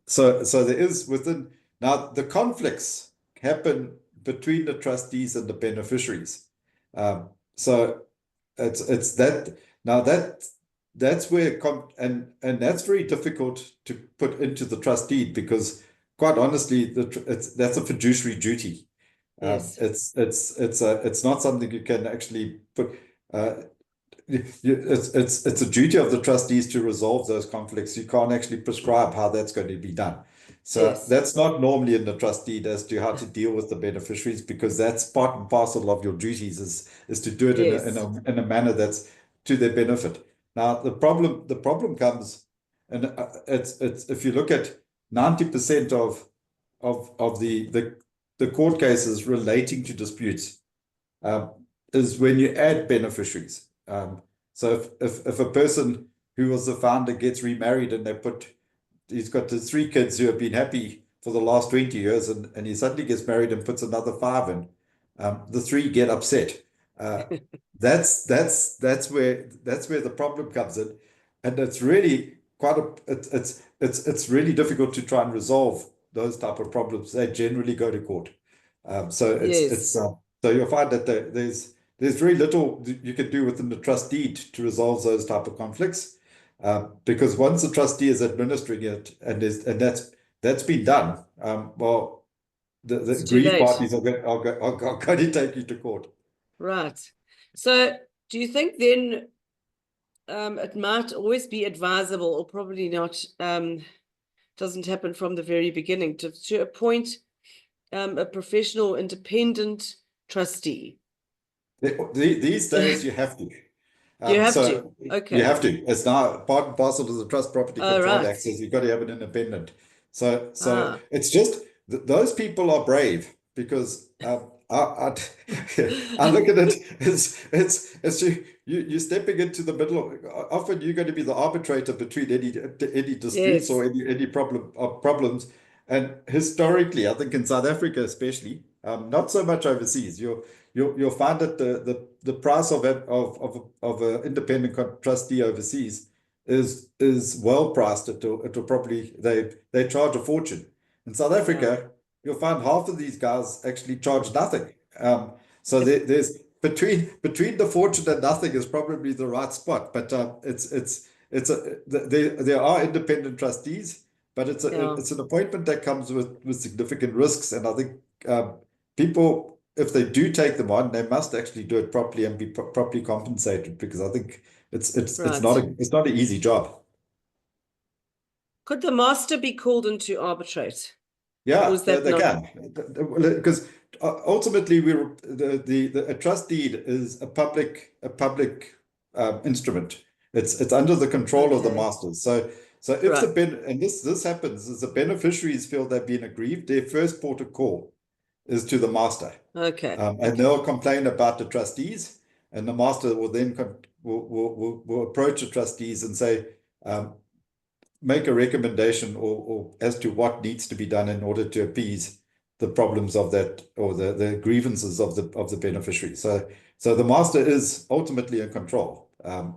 So there is now the conflicts happen between the trustees and the beneficiaries. So it's that now that's where and that's very difficult to put into the trust deed, because quite honestly, that's a fiduciary duty. Yes. It's not something you can actually put. It's a duty of the trustees to resolve those conflicts. You can't actually prescribe how that's going to be done. So Yes. that's not normally in the trust deed as to how to deal with the beneficiaries, because that's part and parcel of your duties is to do it Yes. in a manner that's to their benefit. Now the problem comes, and it's if you look at 90% of the court cases relating to disputes, is when you add beneficiaries. So if a person who was the founder gets remarried and he's got the 3 kids who have been happy for the last 20 years, and he suddenly gets married and puts another 5 in, the 3 get upset. That's where the problem comes in, and it's really it's really difficult to try and resolve those type of problems. They generally go to court. So you'll find that there's very little you can do within the trust deed to resolve those type of conflicts. Because once the trustee is administering it, and that's been done, well, the aggrieved parties are going to take you to court. Right. So do you think then it might always be advisable, or probably not, doesn't happen from the very beginning, to appoint a professional independent trustee? These days you have to. You have to. Okay. You have to. It's now part and parcel of the Trust Property Control Act says you've got to have an independent. So it's just those people are brave, because I look at it as you're stepping into the middle of, often you're going to be the arbitrator between any disputes or any problems. And historically, I think in South Africa especially, not so much overseas, you'll find that the price of an independent trustee overseas is well priced. It'll probably they charge a fortune. In South Africa, you'll find half of these guys actually charge nothing. So there's between the fortune and nothing is probably the right spot. But there are independent trustees, but it's an appointment that comes with significant risks. And I think people, if they do take them on, they must actually do it properly and be properly compensated, because I think it's not an easy job. Could the master be called in to arbitrate? Yeah, they can, because ultimately a trust deed is a public instrument. It's under the control of the masters. So if and this happens, as the beneficiaries feel they've been aggrieved, their first port of call is to the master. And they'll complain about the trustees, and the master will then will approach the trustees and say, make a recommendation or as to what needs to be done in order to appease the problems of that, or the grievances of the beneficiary. So the master is ultimately in control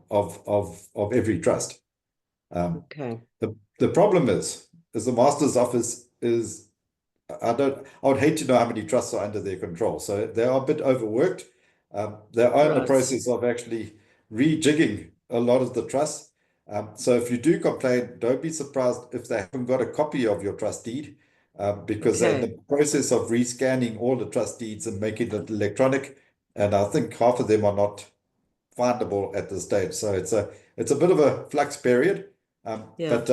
of every trust. The problem is the master's office is, I would hate to know how many trusts are under their control. So they are a bit overworked. They are in the process of actually rejigging a lot of the trusts. So if you do complain, don't be surprised if they haven't got a copy of your trust deed, because they're in the process of rescanning all the trust deeds and making it electronic. And I think half of them are not findable at this stage. So it's a bit of a flux period. But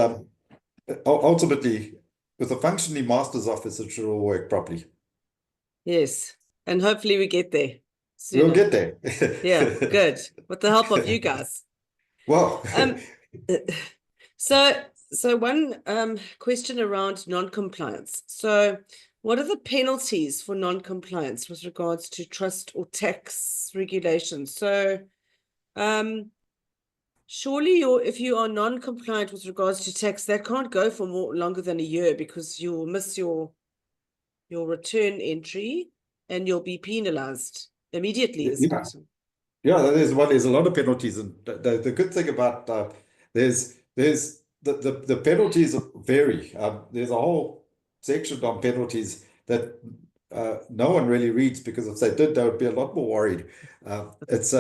ultimately, with a functioning master's office, it should all work properly. Yes. And hopefully we get there sooner. We'll get there. Yeah, good. With the help of you guys. Well, so one question around non-compliance. So what are the penalties for non-compliance with regards to trust or tax regulations? So surely if you are non-compliant with regards to tax, that can't go for longer than a year, because you'll miss your return entry and you'll be penalized immediately. There's a lot of penalties, and the good thing about there's the penalties vary. There's a whole section on penalties that no one really reads, because if they did, they would be a lot more worried. There's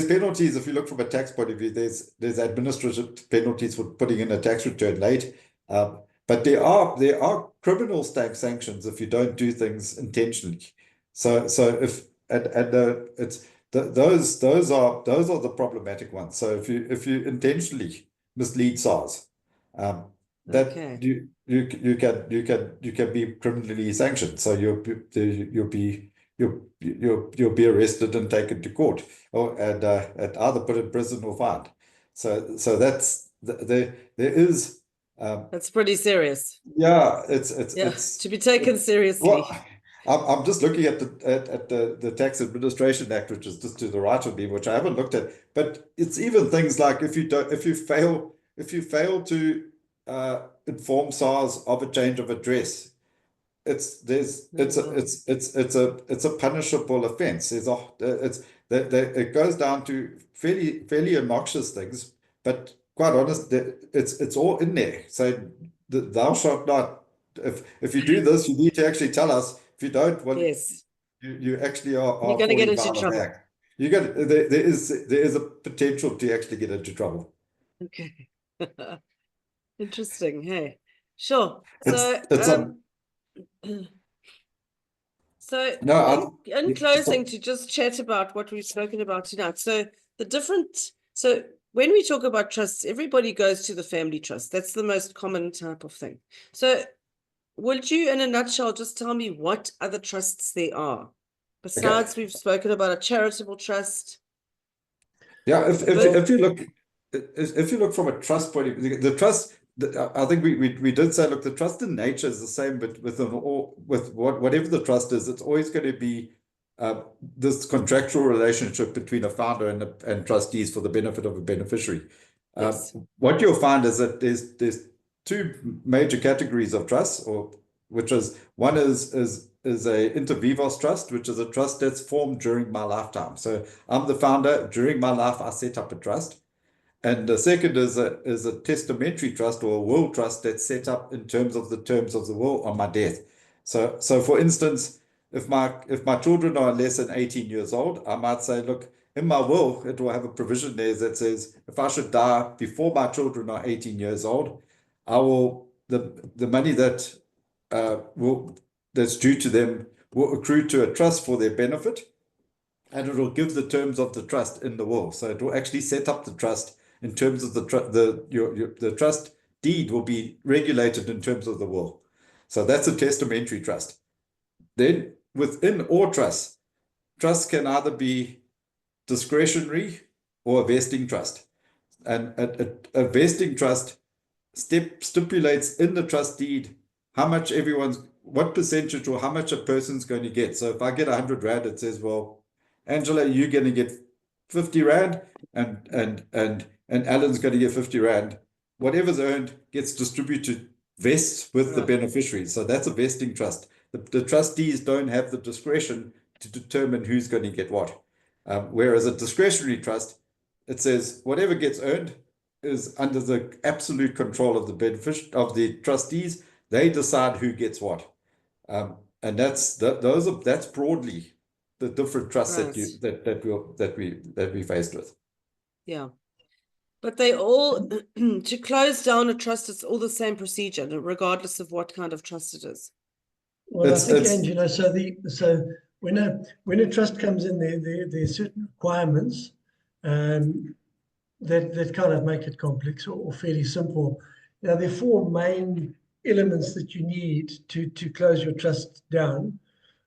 penalties if you look from a tax point of view. There's administrative penalties for putting in a tax return late, but there are criminal sanctions if you don't do things intentionally. So if it's those are the problematic ones. So if you intentionally mislead SARS, that Okay. you can be criminally sanctioned. So you'll be arrested and taken to court, or and either put in prison or fined. So that's there is That's pretty serious. yeah, Yeah, it's to be taken seriously. well, I'm just looking at the Tax Administration Act, which is just to the right of me, which I haven't looked at. But it's even things like if you fail to inform SARS of a change of address, it's a punishable offence. It goes down to fairly obnoxious things, but quite honest, it's all in there. So thou shalt not. If you do this, you need to actually tell us. If you don't, well, Yes. you actually are You're going to get falling into foul of the trouble. act. There is a potential to actually get into trouble. Okay. Interesting. Hey, sure. It's a So no. in closing, to just chat about what we've spoken about tonight. So when we talk about trusts, everybody goes to the family trust. That's the most common type of thing. So would you, in a nutshell, just tell me what other trusts there are? Besides, we've spoken about a charitable trust. Yeah, if you look from a trust point of view, the trust, I think we did say, look, the trust in nature is the same, but with whatever the trust is, it's always going to be this contractual relationship between a founder and trustees for the benefit of a beneficiary. Yes. What you'll find is that there's two major categories of trusts, which is one is a inter vivos trust, which is a trust that's formed during my lifetime. So I'm the founder. During my life, I set up a trust. And the second is a testamentary trust or a will trust that's set up in terms of the will on my death. So for instance, if my children are less than 18 years old, I might say, look, in my will, it will have a provision there that says if I should die before my children are 18 years old, I will the money that that's due to them will accrue to a trust for their benefit, and it will give the terms of the trust in the will. So it will actually set up the trust in terms of the trust deed will be regulated in terms of the will. So that's a testamentary trust. Then within all trusts can either be discretionary or a vesting trust. And a vesting trust stipulates in the trust deed what percentage or how much a person's going to get. So if I get 100 Rand, it says, well, Angela, you're going to get 50 Rand and Alan's going to get 50 Rand. Whatever's earned gets distributed, vests with the beneficiaries. So that's a vesting trust. The trustees don't have the discretion to determine who's going to get what. Whereas a discretionary trust, it says whatever gets earned is under the absolute control of the trustees. They decide who gets what, and that's broadly the different trusts that we faced with. Yeah, but they all to close down a trust, it's all the same procedure, regardless of what kind of trust it is. Well, I think, Angela, so when a trust comes in, there are certain requirements that kind of make it complex or fairly simple. Now, there are four main elements that you need to close your trust down,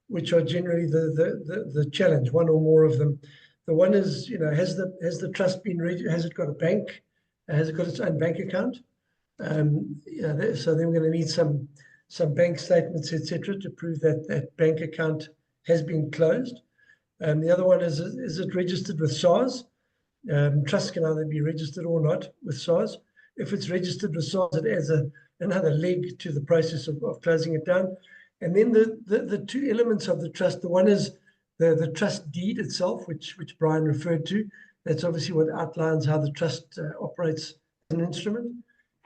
which are generally the challenge, one or more of them. The one is, has the trust been registered? Has it got a bank? Has it got its own bank account? So then we're going to need some bank statements, etc., to prove that bank account has been closed. The other one is it registered with SARS? Trust can either be registered or not with SARS. If it's registered with SARS, it adds another leg to the process of closing it down. And then the two elements of the trust, the one is the trust deed itself, which Brian referred to. That's obviously what outlines how the trust operates as an instrument.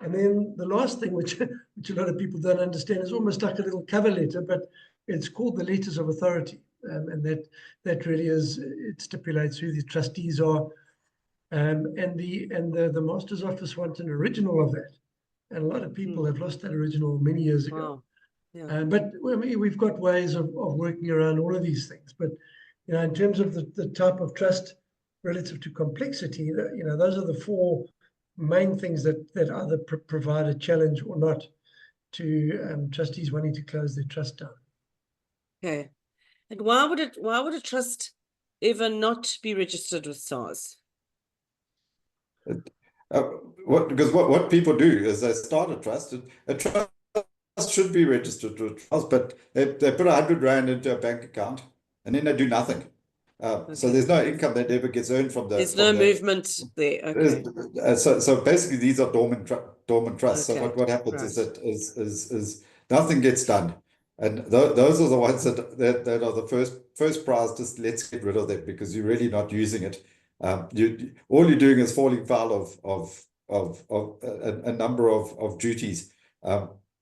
And then the last thing, which a lot of people don't understand, is almost like a little cover letter, but it's called the letters of authority. And that really it stipulates who the trustees are. And the Master's Office wants an original of that. And a lot of people have lost that original many years ago. Wow. Yeah. But I mean, we've got ways of working around all of these things. But in terms of the type of trust relative to complexity, those are the four main things that either provide a challenge or not to trustees wanting to close their trust down. Okay. And why would a trust ever not be registered with SARS? Because what people do is they start a trust. A trust should be registered to a trust, but they put 100 Rand into a bank account and then they do nothing. So Okay. there's no income that ever gets earned from the. There's no movement there. Okay. So basically these are dormant trusts. Okay. So what happens is Right. that is nothing gets done, and those are the ones that are the first prize. Just let's get rid of them because you're really not using it. All you're doing is falling foul of a number of duties.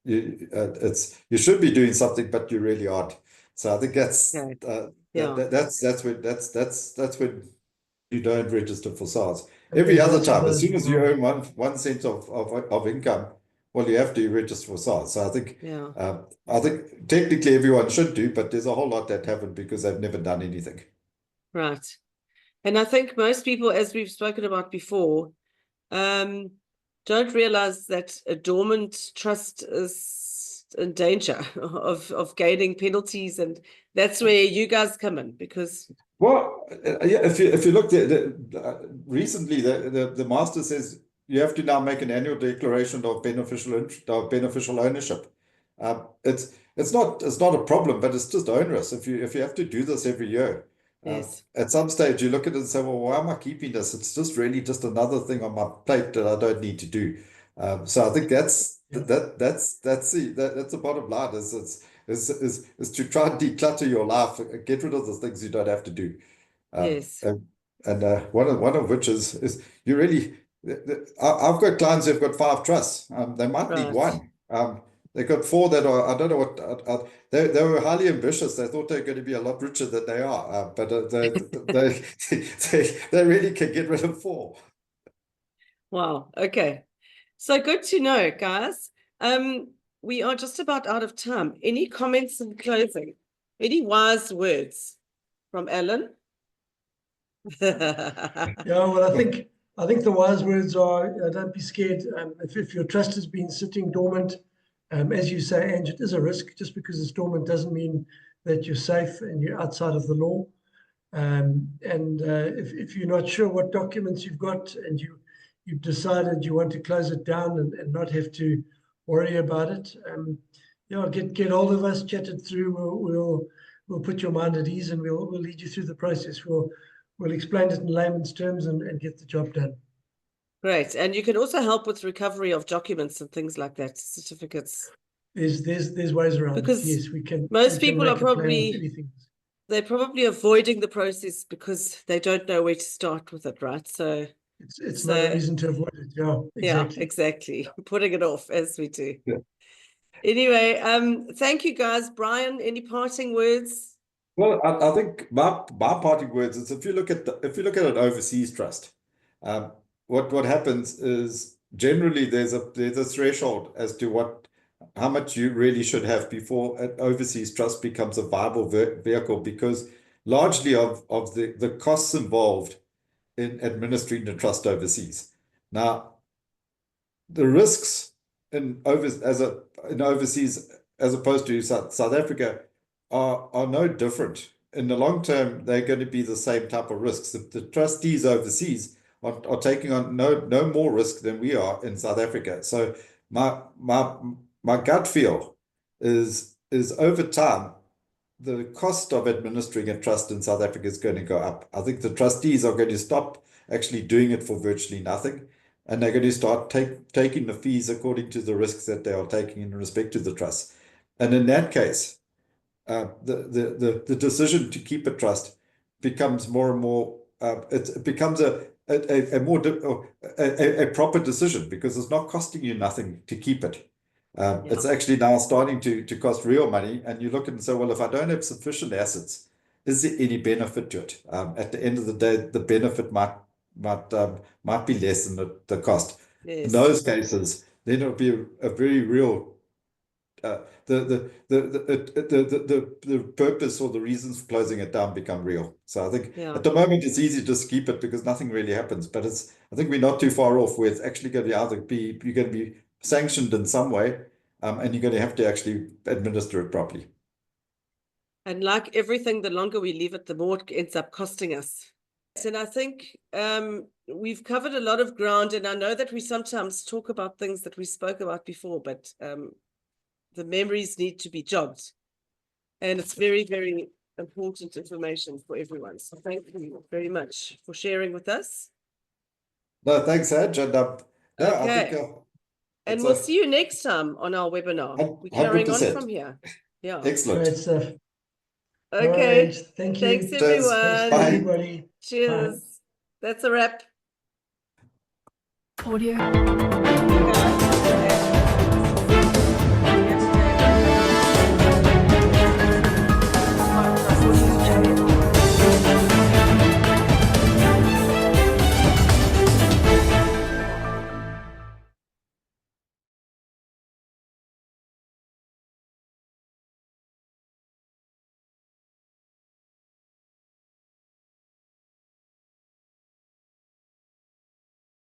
You should be doing something, but you really aren't. So I think that's Okay. Yeah. that's when you don't register for SARS. And Every other both of time, as those soon as you will- earn 1 cent of income, well, you have to register for SARS. So Yeah. I think technically everyone should do, but there's a whole lot that haven't because they've never done anything. Right. And I think most people, as we've spoken about before, don't realize that a dormant trust is in danger of gaining penalties, and that's where you guys come in because Well, yeah, if you look recently, the master says you have to now make an annual declaration of beneficial ownership. It's not a problem, but it's just onerous if you have to do this every year. yes, At some stage you look at it and say, well, why am I keeping this? It's just really just another thing on my plate that I don't need to do. So I think that's the bottom line is to try and declutter your life, get rid of the things you don't have to do. yes, And one of which is you really. I've got clients who've got 5 trusts. They might need right. 1. They've got 4 that are, I don't know what, they were highly ambitious. They thought they were going to be a lot richer than they are, but they really can get rid of 4. Wow. Okay. So good to know, guys. We are just about out of time. Any comments in closing? Any wise words from Alan? Yeah, well, I think the wise words are don't be scared. If your trust has been sitting dormant, as you say, Ange, it is a risk. Just because it's dormant doesn't mean that you're safe and you're outside of the law. If you're not sure what documents you've got and you've decided you want to close it down and not have to worry about it, get hold of us, chat it through. We'll put your mind at ease and we'll lead you through the process. We'll explain it in layman's terms and get the job done. Great. And you can also help with recovery of documents and things like that, certificates. There's ways around Because it. Yes, we can. most we can people are make a plan with probably anything. they're probably avoiding the process because they don't know where to start with it, right? So It's not a reason to avoid it. Yeah, exactly. Yeah, exactly. Putting it off as we do. Yeah. Anyway, thank you guys. Brian, any parting words? Well, I think my parting words is if you look at an overseas trust, what happens is generally there's a threshold as to how much you really should have before an overseas trust becomes a viable vehicle, because largely of the costs involved in administering the trust overseas. Now, the risks in overseas as opposed to South Africa are no different. In the long term, they're going to be the same type of risks. The trustees overseas are taking on no more risk than we are in South Africa. So my gut feel is over time, the cost of administering a trust in South Africa is going to go up. I think the trustees are going to stop actually doing it for virtually nothing, and they're going to start taking the fees according to the risks that they are taking in respect to the trust. And in that case, the decision to keep a trust becomes more and more. It becomes a proper decision because it's not costing you nothing to keep it. It's actually now starting to cost real money, and you look and say, well, if I don't have sufficient assets, is there any benefit to it? At the end of the day, the benefit might be less than the cost. Yes. In those cases, then it'll be a very real the purpose or the reasons for closing it down become real. So I think Yeah. at the moment it's easy to just keep it because nothing really happens. But I think we're not too far off where it's actually going to you're going to be sanctioned in some way, and you're going to have to actually administer it properly. And like everything, the longer we leave it, the more it ends up costing us. And I think we've covered a lot of ground, and I know that we sometimes talk about things that we spoke about before, but the memories need to be jogged. And it's very, very important information for everyone. So thank you very much for sharing with us. No, thanks, Hadj. And yeah, I think and we'll see you next time on our webinar. We're carrying on 100%. from here. Yeah. Excellent. Great stuff. Okay. All right. Thank you. Thanks, Cheers. everyone. Thanks to Bye. everybody. Cheers. That's a wrap. Audio. Okay, guys.